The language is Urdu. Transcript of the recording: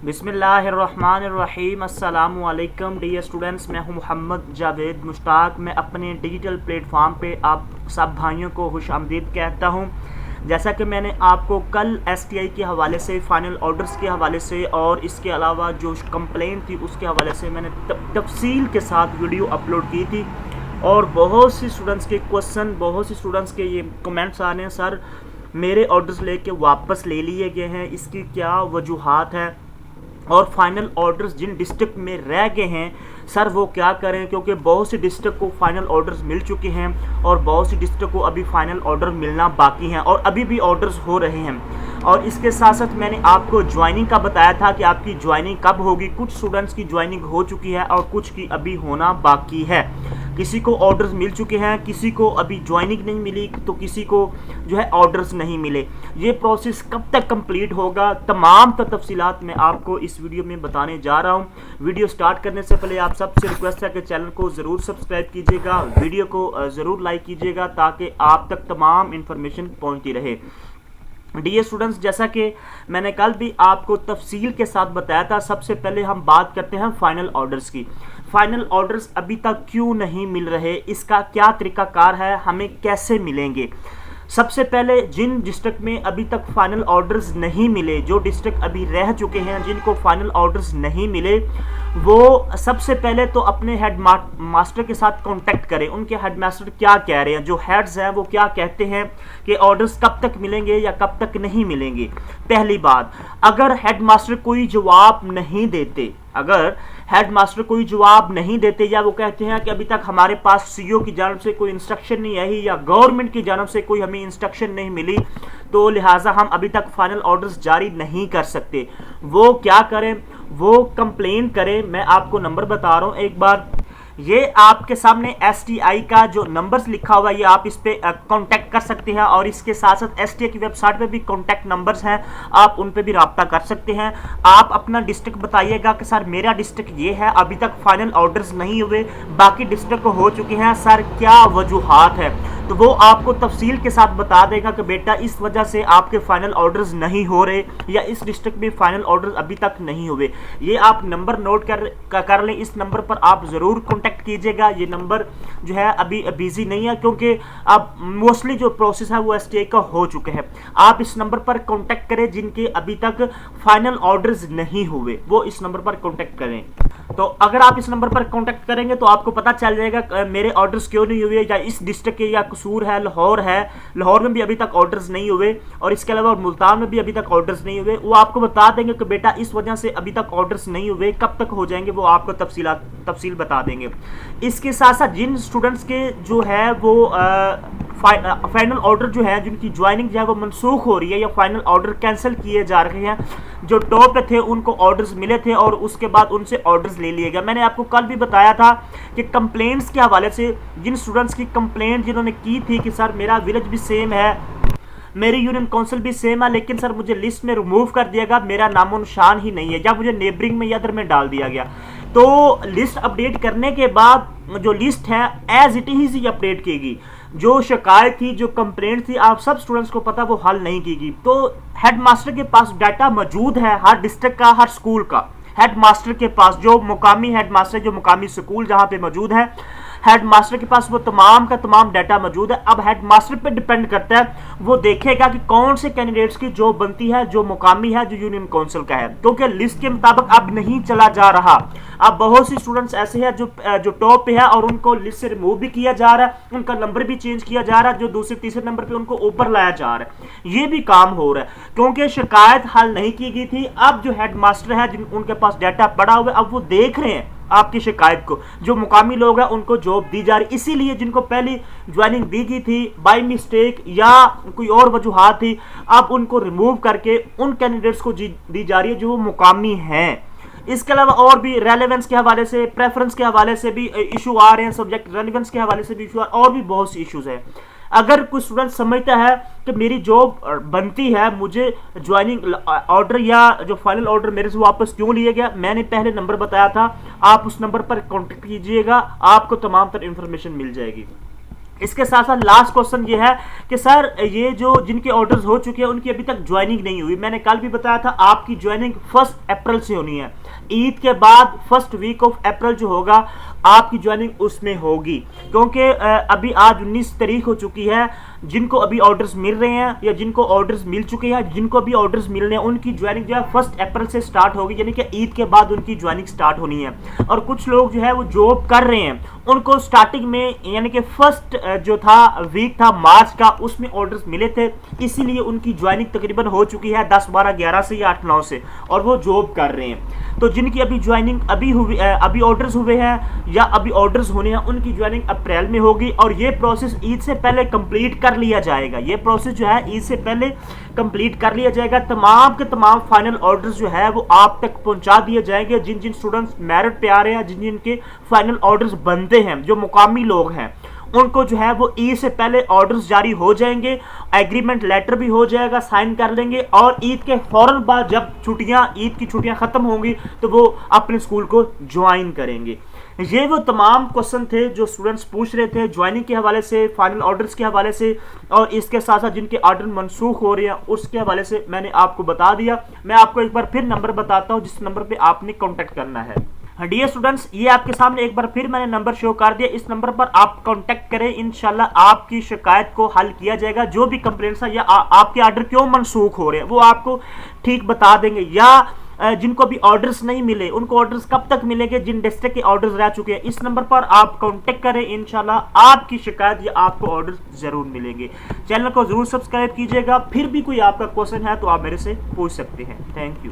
بسم اللہ الرحمن الرحیم۔ السلام علیکم ڈیئر اسٹوڈنٹس، میں ہوں محمد جاوید مشتاق۔ میں اپنے ڈیجیٹل پلیٹ فارم پہ آپ سب بھائیوں کو خوش آمدید کہتا ہوں۔ جیسا کہ میں نے آپ کو کل ایس ٹی آئی کے حوالے سے، فائنل آرڈرز کے حوالے سے اور اس کے علاوہ جو کمپلین تھی اس کے حوالے سے میں نے تفصیل کے ساتھ ویڈیو اپلوڈ کی تھی، اور بہت سی اسٹوڈنٹس کے کوسچن، بہت سی اسٹوڈنٹس کے یہ کمنٹس آ رہے ہیں، سر میرے آرڈرز لے کے واپس لے لیے گئے ہیں، اس کی کیا وجوہات ہے، اور فائنل آرڈرز جن ڈسٹرکٹ میں رہ گئے ہیں سر وہ کیا کریں، کیونکہ بہت سی ڈسٹرکٹ کو فائنل آرڈرز مل چکے ہیں اور بہت سی ڈسٹرکٹ کو ابھی فائنل آرڈر ملنا باقی ہیں اور ابھی بھی آرڈرز ہو رہے ہیں۔ اور اس کے ساتھ ساتھ میں نے آپ کو جوائننگ کا بتایا تھا کہ آپ کی جوائننگ کب ہوگی۔ کچھ اسٹوڈنٹس کی جوائننگ ہو چکی ہے اور کچھ کی ابھی ہونا باقی ہے۔ کسی کو آرڈرز مل چکے ہیں، کسی کو ابھی جوائننگ نہیں ملی، تو کسی کو جو ہے آرڈرز نہیں ملے۔ یہ پروسیس کب تک کمپلیٹ ہوگا، تمام تفصیلات میں آپ کو اس ویڈیو میں بتانے جا رہا ہوں۔ ویڈیو سٹارٹ کرنے سے پہلے آپ سب سے ریکویسٹ ہے کہ چینل کو ضرور سبسکرائب کیجیے گا، ویڈیو کو ضرور لائک کیجیے گا تاکہ آپ تک تمام انفارمیشن پہنچتی رہے۔ ڈیئر اسٹوڈنٹس، جیسا کہ میں نے کل بھی آپ کو تفصیل کے ساتھ بتایا تھا، سب سے پہلے ہم بات کرتے ہیں فائنل آرڈرز کی۔ فائنل آرڈرز ابھی تک کیوں نہیں مل رہے، اس کا کیا طریقہ کار ہے، ہمیں کیسے ملیں گے۔ سب سے پہلے جن ڈسٹرکٹ میں ابھی تک فائنل آرڈرز نہیں ملے، جو ڈسٹرکٹ ابھی رہ چکے ہیں جن کو فائنل آرڈرز نہیں ملے، وہ سب سے پہلے تو اپنے ہیڈ ماسٹر کے ساتھ کانٹیکٹ کریں۔ ان کے ہیڈ ماسٹر کیا کہہ رہے ہیں، جو ہیڈز ہیں وہ کیا کہتے ہیں کہ آرڈرز کب تک ملیں گے یا کب تک نہیں ملیں گے۔ پہلی بات، اگر ہیڈ ماسٹر کوئی جواب نہیں دیتے، اگر ہیڈ ماسٹر کوئی جواب نہیں دیتے یا وہ کہتے ہیں کہ ابھی تک ہمارے پاس سی او کی جانب سے کوئی انسٹرکشن نہیں آئی یا گورنمنٹ کی جانب سے کوئی ہمیں انسٹرکشن نہیں ملی، تو لہٰذا ہم ابھی تک فائنل آرڈرز جاری نہیں کر سکتے۔ وہ کیا کریں، وہ کمپلین کریں۔ میں آپ کو نمبر بتا رہا ہوں ایک بار، یہ آپ کے سامنے ایس ٹی آئی کا جو نمبرز لکھا ہوا ہے، یہ آپ اس پہ کانٹیکٹ کر سکتے ہیں، اور اس کے ساتھ ساتھ ایس ٹی آئی کی ویب سائٹ پہ بھی کانٹیکٹ نمبرز ہیں، آپ ان پہ بھی رابطہ کر سکتے ہیں۔ آپ اپنا ڈسٹرکٹ بتائیے گا کہ سر میرا ڈسٹرکٹ یہ ہے، ابھی تک فائنل آرڈرز نہیں ہوئے، باقی ڈسٹرکٹ کو ہو چکے ہیں، سر کیا وجوہات ہے، تو وہ آپ کو تفصیل کے ساتھ بتا دے گا کہ بیٹا اس وجہ سے آپ کے فائنل آرڈرز نہیں ہو رہے، یا اس ڈسٹرکٹ میں فائنل آرڈرز ابھی تک نہیں ہوئے۔ یہ آپ نمبر نوٹ کر لیں، اس نمبر پر آپ ضرور کانٹیکٹ کیجیے گا۔ یہ نمبر جو ہے ابھی بیزی نہیں ہے، کیونکہ اب موسٹلی جو پروسیس ہے وہ ایس ٹی آئی کا ہو چکے ہیں۔ آپ اس نمبر پر کانٹیکٹ کریں، جن کے ابھی تک فائنل آرڈرز نہیں ہوئے وہ اس نمبر پر کانٹیکٹ کریں۔ تو اگر آپ اس نمبر پر کانٹیکٹ کریں گے تو آپ کو پتہ چل جائے گا میرے آرڈرز کیوں نہیں ہوئے، یا اس ڈسٹرکٹ کے یا قصور ہے، لاہور میں بھی ابھی تک آرڈرز نہیں ہوئے، اور اس کے علاوہ ملتان میں بھی ابھی تک آرڈرز نہیں ہوئے۔ وہ آپ کو بتا دیں گے کہ بیٹا اس وجہ سے ابھی تک آرڈرز نہیں ہوئے، کب تک ہو جائیں گے وہ آپ کو تفصیل بتا دیں گے۔ اس کے ساتھ ساتھ جن اسٹوڈنٹس کے جو ہے وہ فائنل آرڈر جو ہے، جن کی جوائننگ جو ہے وہ منسوخ ہو رہی ہے یا فائنل آرڈر کینسل کیے جا رہے ہیں، جو ٹاپ پہ تھے ان کو آرڈرز ملے تھے اور اس کے بعد ان سے آرڈرز لے لیے گئے۔ میں نے آپ کو کل بھی بتایا تھا کہ کمپلینٹس کے حوالے سے جن اسٹوڈنٹس کی کمپلینٹ جنہوں نے کی تھی کہ سر میرا ولیج بھی سیم ہے، میری یونین کونسل بھی سیم ہے، لیکن سر مجھے لسٹ میں ریموو کر دیا گیا، میرا نام و نشان ہی نہیں ہے، یا مجھے نیبرنگ میں یا ادھر میں ڈال دیا گیا، تو لسٹ اپڈیٹ کرنے کے بعد جو لسٹ ہے as it is he update کی گئی۔ جو شکایت تھی، جو کمپلینٹ تھی، آپ سب اسٹوڈنٹس کو پتہ وہ حل نہیں کی گئی۔ تو ہیڈ ماسٹر کے پاس ڈیٹا موجود ہے، ہر ڈسٹرکٹ کا، ہر اسکول کا ہیڈ ماسٹر کے پاس، جو مقامی ہیڈ ماسٹر، جو مقامی اسکول جہاں پہ موجود ہے، ہیڈ ماسٹر کے پاس وہ تمام کا تمام ڈیٹا موجود ہے۔ اب ہیڈ ماسٹر پہ ڈیپینڈ کرتا ہے، وہ دیکھے گا کہ کون سے کینڈیڈیٹس کی جو بنتی ہے، جو مقامی ہے، جو یونین کونسل کا ہے، کیونکہ لسٹ کے مطابق اب نہیں چلا جا رہا۔ اب بہت سی اسٹوڈنٹس ایسے ہیں جو ٹاپ پہ ہے اور ان کو لسٹ سے ریموو بھی کیا جا رہا ہے، ان کا نمبر بھی چینج کیا جا رہا ہے، جو دوسرے تیسرے نمبر پہ ان کو اوپر لایا جا رہا ہے۔ یہ بھی کام ہو رہا ہے، کیونکہ شکایت حل نہیں کی گئی تھی۔ اب جو ہیڈ ماسٹر ہے، ان کے پاس ڈیٹا پڑا ہوا ہے، اب وہ دیکھ رہے ہیں آپ کی شکایت کو، جو مقامی لوگ ہیں ان کو جاب دی جا رہی، اسی لیے جن کو پہلی جوائننگ دی گئی تھی بائی مسٹیک یا کوئی اور وجوہات تھی، اب ان کو ریموو کر کے ان کینڈیڈیٹس کو دی جا رہی ہے جو وہ مقامی ہیں۔ اس کے علاوہ اور بھی ریلیونس کے حوالے سے، پریفرنس کے حوالے سے بھی ایشو آ رہے ہیں، سبجیکٹ ریلیونس کے حوالے سے بھی ایشو اور بھی بہت سی ایشوز ہیں۔ اگر کوئی اسٹوڈنٹ سمجھتا ہے کہ میری جاب بنتی ہے، مجھے جوائننگ آرڈر یا جو فائنل آرڈر میرے سے واپس کیوں لیے گیا، میں نے پہلے نمبر بتایا تھا، آپ اس نمبر پر کانٹیکٹ کیجئے گا، آپ کو تمام تر انفارمیشن مل جائے گی۔ اس کے ساتھ ساتھ لاسٹ کوسچن یہ ہے کہ سر یہ جو جن کے آرڈرز ہو چکے ہیں ان کی ابھی تک جوائننگ نہیں ہوئی. میں نے کل بھی بتایا تھا آپ کی جوائننگ 1 اپریل سے ہونی ہے. عید کے بعد فرسٹ ویک آف اپریل جو ہوگا آپ کی جوائننگ اس میں ہوگی, کیونکہ ابھی آج 19 تاریخ ہو چکی ہے. جن کو ابھی آرڈرز مل رہے ہیں یا جن کو آرڈرز مل چکے ہیں, جن کو ابھی آرڈرز مل رہے ہیں, ان کی جوائننگ جو ہے 1 اپریل سے سٹارٹ ہوگی, یعنی کہ عید کے بعد ان کی جوائننگ سٹارٹ ہونی ہے. اور کچھ لوگ جو ہے وہ جاب کر رہے ہیں, ان کو سٹارٹنگ میں یعنی کہ فرسٹ جو تھا ویک تھا مارچ کا, اس میں آرڈرز ملے تھے, اسی لیے ان کی جوائننگ تقریباً ہو چکی ہے 10 12 11 سے یا 8 9 سے, اور وہ جاب کر رہے ہیں. تو جن کی ابھی جوائننگ ابھی آرڈرز ہوئے ہیں یا ابھی آرڈرز ہونے ہیں, ان کی جوائننگ اپریل میں ہوگی. اور یہ پروسیس عید سے پہلے کمپلیٹ کر لیا جائے گا. یہ پروسیس جو ہے عید سے پہلے کمپلیٹ کر لیا جائے گا. تمام کے تمام فائنل آرڈرز جو ہے وہ آپ تک پہنچا دیے جائیں گے. جن اسٹوڈنٹس میرٹ پہ آ رہے ہیں, جن کے فائنل آرڈرز بنتے ہیں, جو مقامی لوگ ہیں, ان کو جو ہے وہ عید سے پہلے آرڈرز جاری ہو جائیں گے. ایگریمنٹ لیٹر بھی ہو جائے گا, سائن کر لیں گے, اور عید کے فوراً بعد جب عید کی چھٹیاں ختم ہوں گی تو وہ اپنے اسکول کو جوائن کریں گے. یہ وہ تمام کوسچن تھے جو اسٹوڈنٹس پوچھ رہے تھے جوائننگ کے حوالے سے, فائنل آرڈرز کے حوالے سے, اور اس کے ساتھ ساتھ جن کے آرڈر منسوخ ہو رہے ہیں اس کے حوالے سے میں نے آپ کو بتا دیا. میں آپ کو ایک بار پھر نمبر بتاتا ہوں جس نمبر پہ آپ نے کانٹیکٹ کرنا ہے. ڈیئر اسٹوڈنٹس, یہ آپ کے سامنے ایک بار پھر میں نے نمبر شو کر دیا. اس نمبر پر آپ کانٹیکٹ کریں, انشاءاللہ آپ کی شکایت کو حل کیا جائے گا. جو بھی کمپلینٹس ہیں یا آپ کے آرڈر کیوں منسوخ ہو رہے ہیں وہ آپ کو ٹھیک بتا دیں گے. یا جن کو بھی آرڈرز نہیں ملے ان کو آرڈرز کب تک ملیں گے, جن ڈسٹرکٹ کے آرڈرز رہ چکے ہیں, اس نمبر پر آپ کانٹیکٹ کریں. انشاءاللہ آپ کی شکایت یا آپ کو آرڈرز ضرور ملیں گے. چینل کو ضرور سبسکرائب کیجیے گا. پھر بھی کوئی آپ کا کوشچن ہے تو آپ میرے سے پوچھ سکتے ہیں. Thank you.